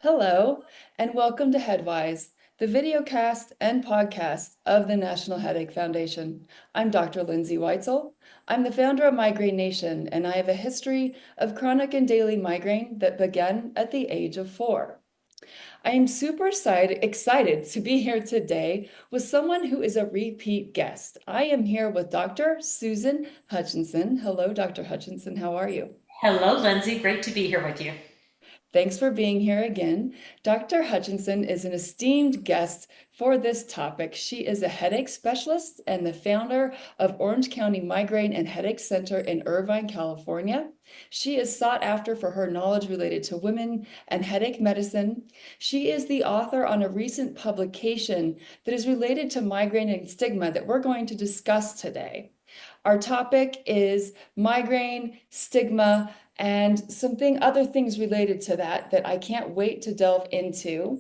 Hello, and welcome to Headwise, the videocast and podcast of the National Headache Foundation. I'm Dr. Lindsay Weitzel. I'm the founder of Migraine Nation, and I have a history of chronic and daily migraine that began at the age of 4. I am super excited to be here today with someone who is a repeat guest. I am here with Dr. Susan Hutchinson. Hello, Dr. Hutchinson. How are you? Hello, Lindsay. Great to be here with you. Thanks for being here again. Dr. Hutchinson is an esteemed guest for this topic. She is a headache specialist and the founder of Orange County Migraine and Headache Center in Irvine, California. She is sought after for her knowledge related to women and headache medicine. She is the author on a recent publication that is related to migraine and stigma that we're going to discuss today. Our topic is migraine, stigma, and other things related to that I can't wait to delve into.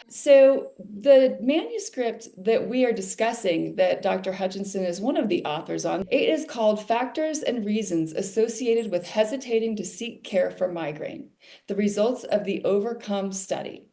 So the manuscript that we are discussing that Dr. Hutchinson is one of the authors on, it is called Factors and Reasons Associated with Hesitating to Seek Care for Migraine: The Results of the Overcome Study.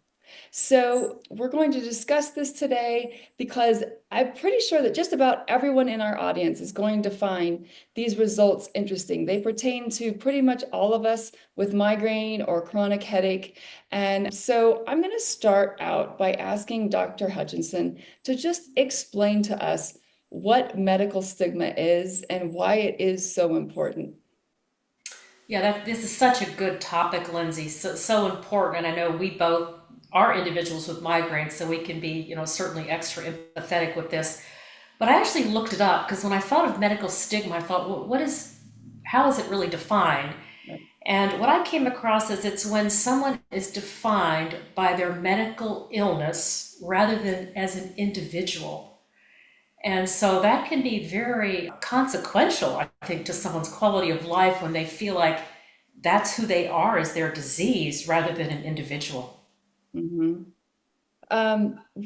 So we're going to discuss this today because I'm pretty sure that just about everyone in our audience is going to find these results interesting. They pertain to pretty much all of us with migraine or chronic headache. And so I'm going to start out by asking Dr. Hutchinson to just explain to us what medical stigma is and why it is so important. Yeah, this is such a good topic, Lindsay. So important. And I know we both are individuals with migraines, so we can be, certainly extra empathetic with this. But I actually looked it up because when I thought of medical stigma, I thought, well, how is it really defined? And what I came across is it's when someone is defined by their medical illness rather than as an individual. And so that can be very consequential, I think, to someone's quality of life when they feel like that's who they are, is their disease rather than an individual. Mhm.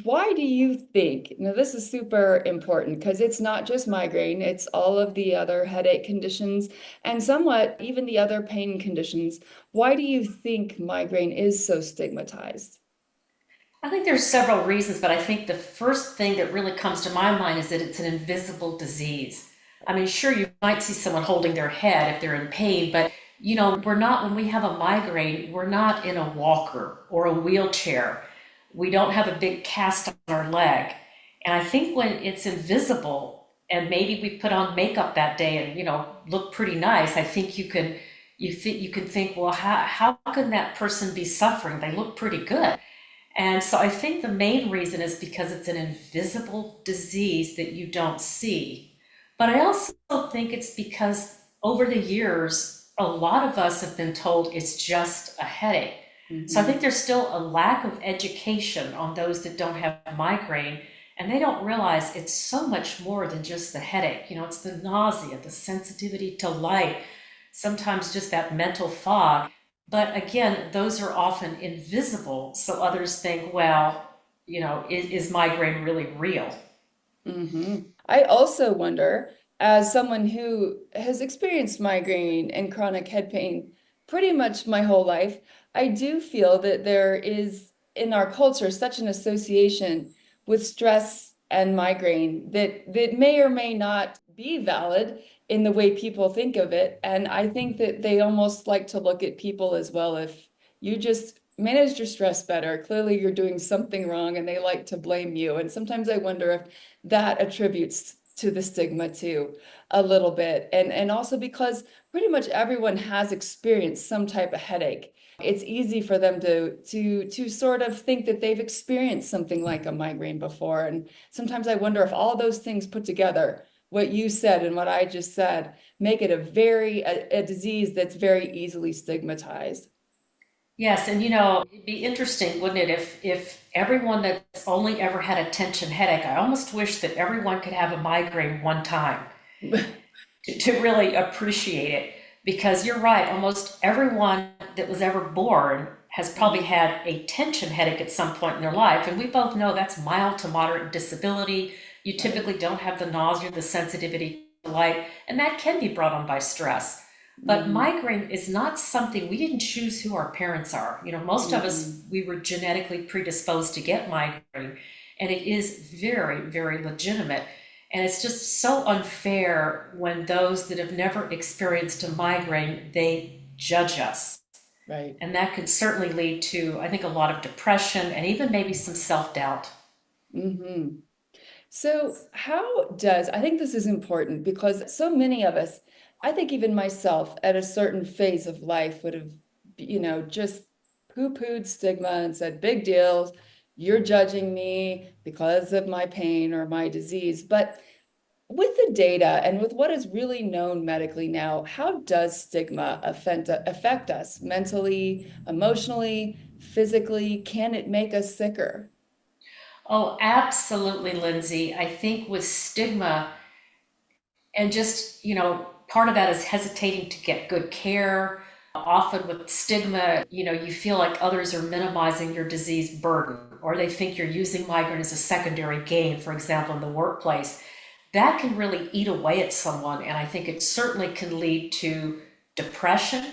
Why do you think, now this is super important because it's not just migraine, it's all of the other headache conditions and somewhat even the other pain conditions. Why do you think migraine is so stigmatized? I think there's several reasons, but I think the first thing that really comes to my mind is that it's an invisible disease. I mean, sure, you might see someone holding their head if they're in pain, but we're not, when we have a migraine, we're not in a walker or a wheelchair. We don't have a big cast on our leg. And I think when it's invisible and maybe we put on makeup that day and, look pretty nice, I think you can think, well, how can that person be suffering? They look pretty good. And so I think the main reason is because it's an invisible disease that you don't see. But I also think it's because over the years, a lot of us have been told it's just a headache. So I Mhm. think there's still a lack of education on those that don't have migraine, and they don't realize it's so much more than just the headache. It's the nausea, the sensitivity to light, sometimes just that mental fog. But again, those are often invisible, so others think, well, is migraine really real? I also wonder, as someone who has experienced migraine and chronic head pain pretty much my whole life, I do feel that there is in our culture such an association with stress and migraine that may or may not be valid in the way people think of it. And I think that they almost like to look at people as well. If you just managed your stress better, clearly you're doing something wrong, and they like to blame you. And sometimes I wonder if that attributes to the stigma too, a little bit. And also because pretty much everyone has experienced some type of headache. It's easy for them to sort of think that they've experienced something like a migraine before. And sometimes I wonder if all those things put together, what you said and what I just said, make it a disease that's very easily stigmatized. Yes, and it'd be interesting, wouldn't it, if everyone that's only ever had a tension headache, I almost wish that everyone could have a migraine one time to really appreciate it. Because you're right, almost everyone that was ever born has probably had a tension headache at some point in their life. And we both know that's mild to moderate disability. You Right. typically don't have the nausea, the sensitivity to light, and that can be brought on by stress. But Mm-hmm. migraine is not something, we didn't choose who our parents are. Most of us, Mm-hmm. we were genetically predisposed to get migraine, and it is very, very legitimate. And it's just so unfair when those that have never experienced a migraine, they judge us. Right. And that could certainly lead to, I think, a lot of depression and even maybe some self-doubt. Mm-hmm. So, how does, I think this is important because so many of us, I think even myself at a certain phase of life would have, just poo-pooed stigma and said, big deal, you're judging me because of my pain or my disease. But with the data and with what is really known medically now, how does stigma affect us mentally, emotionally, physically? Can it make us sicker? Oh, absolutely, Lindsay. I think with stigma, and just, part of that is hesitating to get good care. Often with stigma, you feel like others are minimizing your disease burden, or they think you're using migraine as a secondary gain, for example, in the workplace. That can really eat away at someone, and I think it certainly can lead to depression.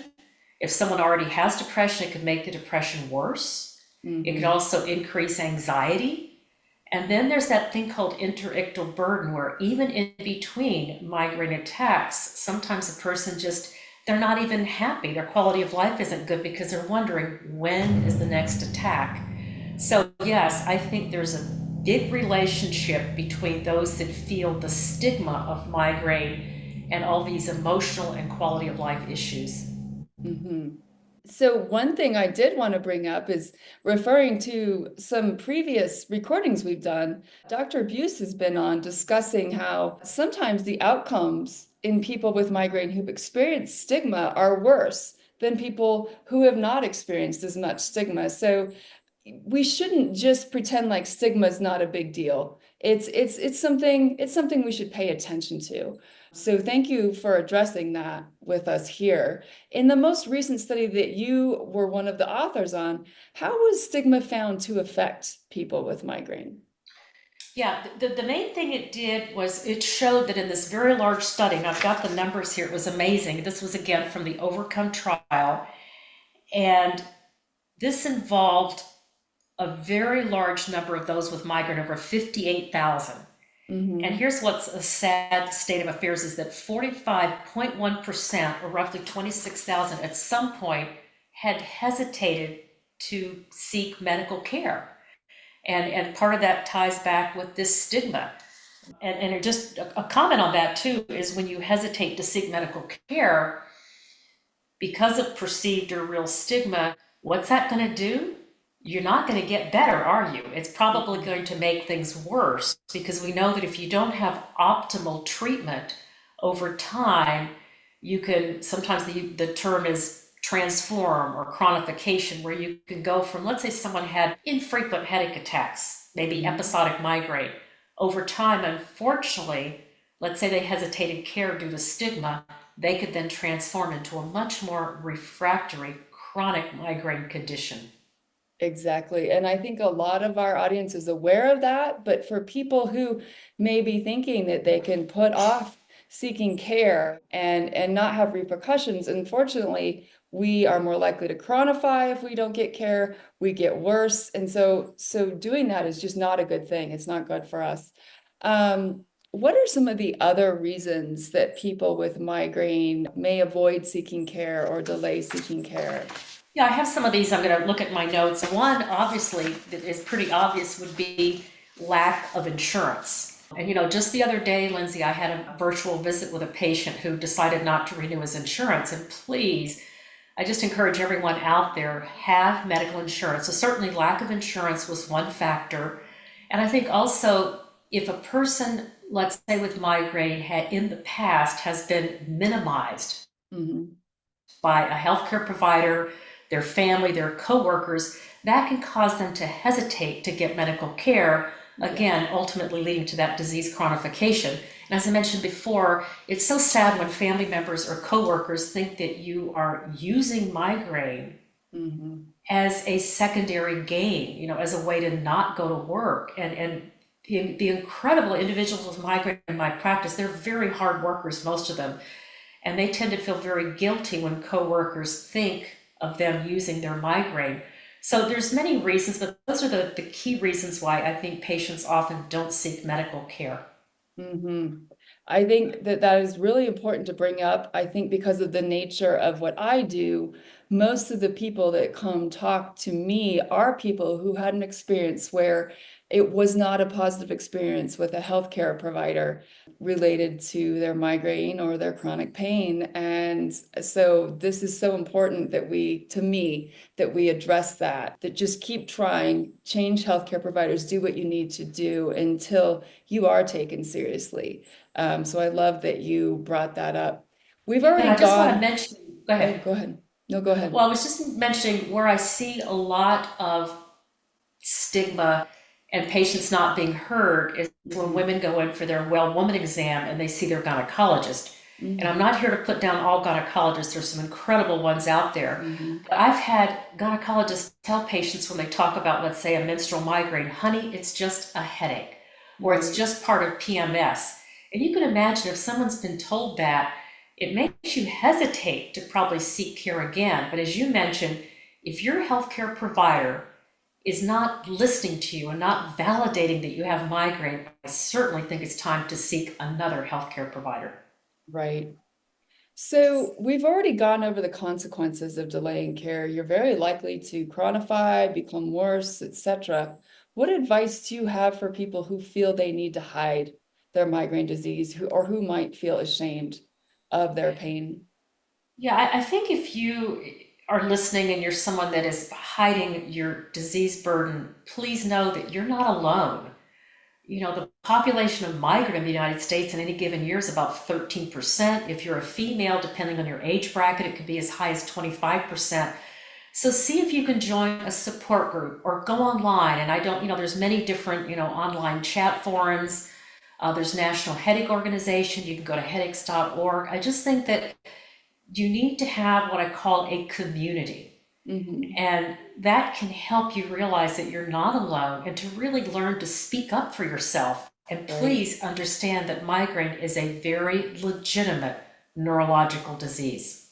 If someone already has depression, it could make the depression worse. It could Mm-hmm. also increase anxiety. And then there's that thing called interictal burden, where even in between migraine attacks, sometimes a person just, they're not even happy. Their quality of life isn't good because they're wondering, when is the next attack? So, yes, I think there's a big relationship between those that feel the stigma of migraine and all these emotional and quality of life issues. Mm-hmm. So one thing I did want to bring up is referring to some previous recordings we've done. Dr. Buse has been on discussing how sometimes the outcomes in people with migraine who've experienced stigma are worse than people who have not experienced as much stigma. So we shouldn't just pretend like stigma is not a big deal. It's something we should pay attention to. So thank you for addressing that with us here. In the most recent study that you were one of the authors on, how was stigma found to affect people with migraine? Yeah, the main thing it did was it showed that in this very large study, and I've got the numbers here, it was amazing. This was again from the Overcome trial, and this involved a very large number of those with migraine, over 58,000. And Mm-hmm. here's what's a sad state of affairs is that 45.1%, or roughly 26,000, at some point had hesitated to seek medical care. And part of that ties back with this stigma. And it just a comment on that too is when you hesitate to seek medical care because of perceived or real stigma, what's that going to do? You're not going to get better, are you? It's probably Mm-hmm. going to make things worse because we know that if you don't have optimal treatment over time, you can sometimes the term is transform or chronification, where you can go from, let's say someone had infrequent headache attacks, maybe Mm-hmm. episodic migraine. Over time, unfortunately, let's say they hesitated care due to stigma, they could then transform into a much more refractory chronic migraine condition. Exactly. And I think a lot of our audience is aware of that, but for people who may be thinking that they can put off seeking care and not have repercussions, unfortunately, we are more likely to chronify if we don't get care, we get worse. And so doing that is just not a good thing. It's not good for us. What are some of the other reasons that people with migraine may avoid seeking care or delay seeking care? Yeah, I have some of these. I'm going to look at my notes. One, obviously, that is pretty obvious would be lack of insurance. And just the other day, Lindsay, I had a virtual visit with a patient who decided not to renew his insurance. And please, I just encourage everyone out there, have medical insurance. So certainly lack of insurance was one factor. And I think also if a person, let's say with migraine, had in the past has been minimized Mhm. by a healthcare provider, their family, their coworkers, that can cause them to hesitate to get medical care, Yeah. again, ultimately leading to that disease chronification. And as I mentioned before, it's so sad when family members or coworkers think that you are using migraine Mhm. as a secondary gain, as a way to not go to work. And the incredible individuals with migraine in my practice, they're very hard workers, most of them. and they tend to feel very guilty when coworkers think of them using their migraine. So there's many reasons, but those are the key reasons why I think patients often don't seek medical care. Hmm. I think that that is really important to bring up. I think because of the nature of what I do, most of the people that come talk to me are people who had an experience where it was not a positive experience with a healthcare provider related to their migraine or their chronic pain. And so this is so important that we, to me, that we address that just keep trying, change healthcare providers, do what you need to do until you are taken seriously. So I love that you brought that up. We've Yeah, and already I just want to gone. mention, go Oh, ahead. go ahead. No, go Well, ahead. I was just mentioning where I see a lot of stigma and patients not being heard is when Hmm. women go in for their well woman exam and they see their gynecologist. And I'm Hmm. not here to put down all gynecologists, there's some incredible ones out there. Hmm. But I've had gynecologists tell patients when they talk about, let's say, a menstrual migraine, honey, it's just a headache, or it's Right, just part of PMS. And you can imagine if someone's been told that, it makes you hesitate to probably seek care again. But as you mentioned, if your healthcare provider is not listening to you and not validating that you have migraine, I certainly think it's time to seek another healthcare provider. right. So we've already gone over the consequences of delaying care. You're very likely to chronify, become worse, etc. What advice do you have for people who feel they need to hide their migraine disease or who might feel ashamed of their pain? Yeah, I think if you are listening and you're someone that is hiding your disease burden, please know that you're not alone. You know, the population of migrant in the United States in any given year is about 13%. If you're a female, depending on your age bracket, it could be as high as 25%. So see if you can join a support group or go online. And I don't, there's many different, online chat forums. There's National Headache Organization. You can go to headaches.org. I just think that you need to have what I call a community. Hmm. And that can help you realize that you're not alone and to really learn to speak up for yourself. And Right. please understand that migraine is a very legitimate neurological disease.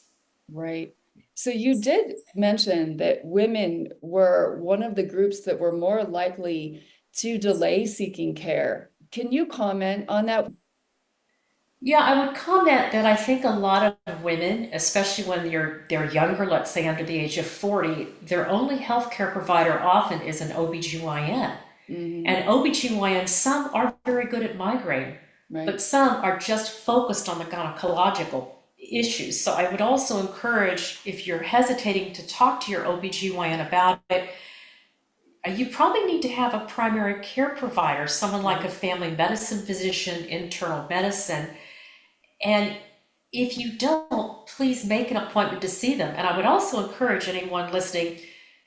Right. So you did mention that women were one of the groups that were more likely to delay seeking care. Can you comment on that? Yeah, I would comment that I think a lot of women, especially when they're younger, let's say under the age of 40, their only healthcare provider often is an OBGYN. Hmm. And OBGYN, some are very good at migraine, but Right. some are just focused on the gynecological issues. So I would also encourage, if you're hesitating to talk to your OBGYN about it, you probably need to have a primary care provider, someone like a Right. family medicine physician, internal medicine. And if you don't, please make an appointment to see them. And I would also encourage anyone listening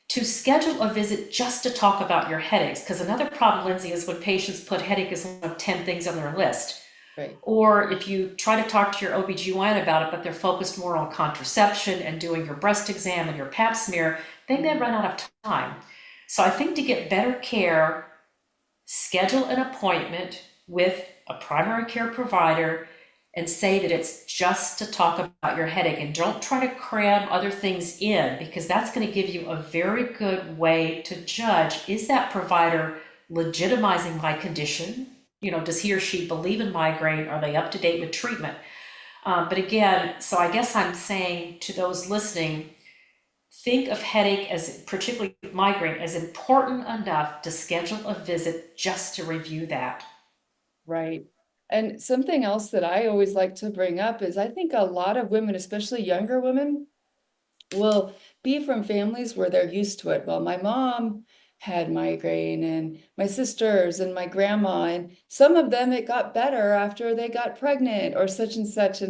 to schedule a visit just to talk about your headaches. Because another problem, Lindsay, is when patients put headache as one of 10 things on their list. Right. Or if you try to talk to your OBGYN about it, but they're focused more on contraception and doing your breast exam and your pap smear, they may Mhm. run out of time. So I think to get better care, schedule an appointment with a primary care provider and say that it's just to talk about your headache, and don't try to cram other things in, because that's going to give you a very good way to judge, is that provider legitimizing my condition? Does he or she believe in migraine? Are they up to date with treatment? But again, so I guess I'm saying to those listening, think of headache, as particularly migraine, as important enough to schedule a visit just to review that. Right. And something else that I always like to bring up is I think a lot of women, especially younger women, will be from families where they're used to it. Well, my mom had migraine and my sisters and my grandma, and some of them it got better after they got pregnant or such and such.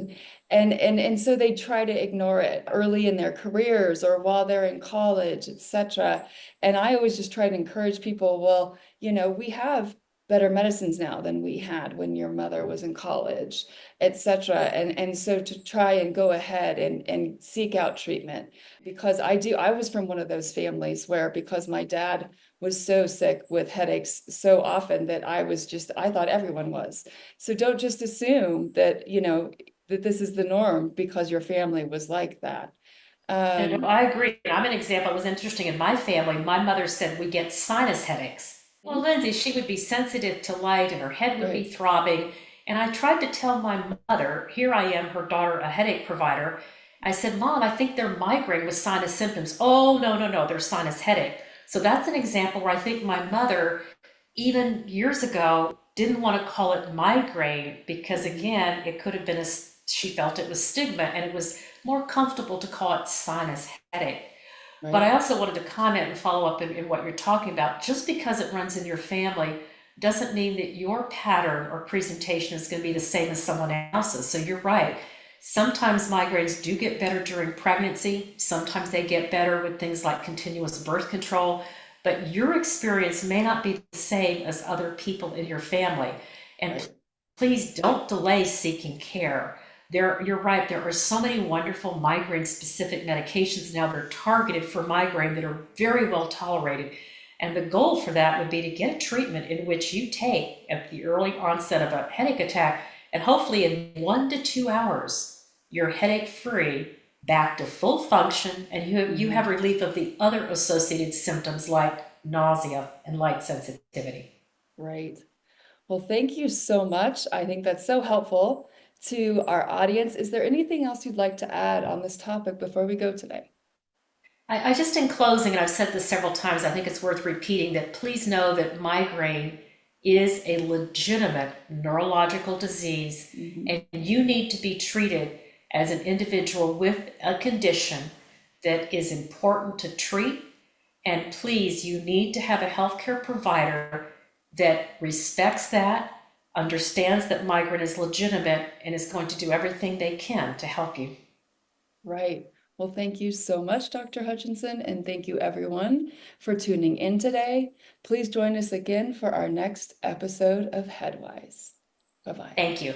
And so they try to ignore it early in their careers or while they're in college, etc. And I always just try to encourage people, well, we have better medicines now than we had when your mother was in college, etc. And so to try and go ahead and seek out treatment, because I was from one of those families where, because my dad was so sick with headaches so often, that I thought everyone was. So don't just assume that that this is the norm because your family was like that. And Um, I agree. I'm an example. It was interesting in my family. My mother said we get sinus headaches. Well, mhm, Lindsay, she would be sensitive to light and her head would be right. throbbing. And I tried to tell my mother, here I am, her daughter, a headache provider. I said, Mom, I think they're migraine with sinus symptoms. Oh, no, no, no, they're sinus headache. So that's an example where I think my mother, even years ago, didn't want to call it migraine because, Mhm, again, it could have been she felt it was stigma and it was more comfortable to call it sinus headache. But I right. also wanted to comment and follow up in what you're talking about. Just because it runs in your family doesn't mean that your pattern or presentation is going to be the same as someone else's. So you're right. Sometimes migraines do get better during pregnancy. Sometimes they get better with things like continuous birth control. But your experience may not be the same as other people in your family. And Right. please don't delay seeking care. You're right, there are so many wonderful migraine specific medications now that are targeted for migraine that are very well tolerated. And the goal for that would be to get a treatment in which you take at the early onset of a headache attack, and hopefully in 1 to 2 hours, you're headache free, back to full function, and you have Mhm, relief of the other associated symptoms like nausea and light sensitivity. right. Well, thank you so much. I think that's so helpful to our audience. Is there anything else you'd like to add on this topic before we go today? I just in closing, and I've said this several times, I think it's worth repeating that please know that migraine is a legitimate neurological disease, Mhm, and you need to be treated as an individual with a condition that is important to treat. And please, you need to have a healthcare provider that respects that, understands that migraine is legitimate, and is going to do everything they can to help you. right. Well, thank you so much, Dr. Hutchinson, and thank you everyone for tuning in today. Please join us again for our next episode of Headwise. Bye-bye. Thank you.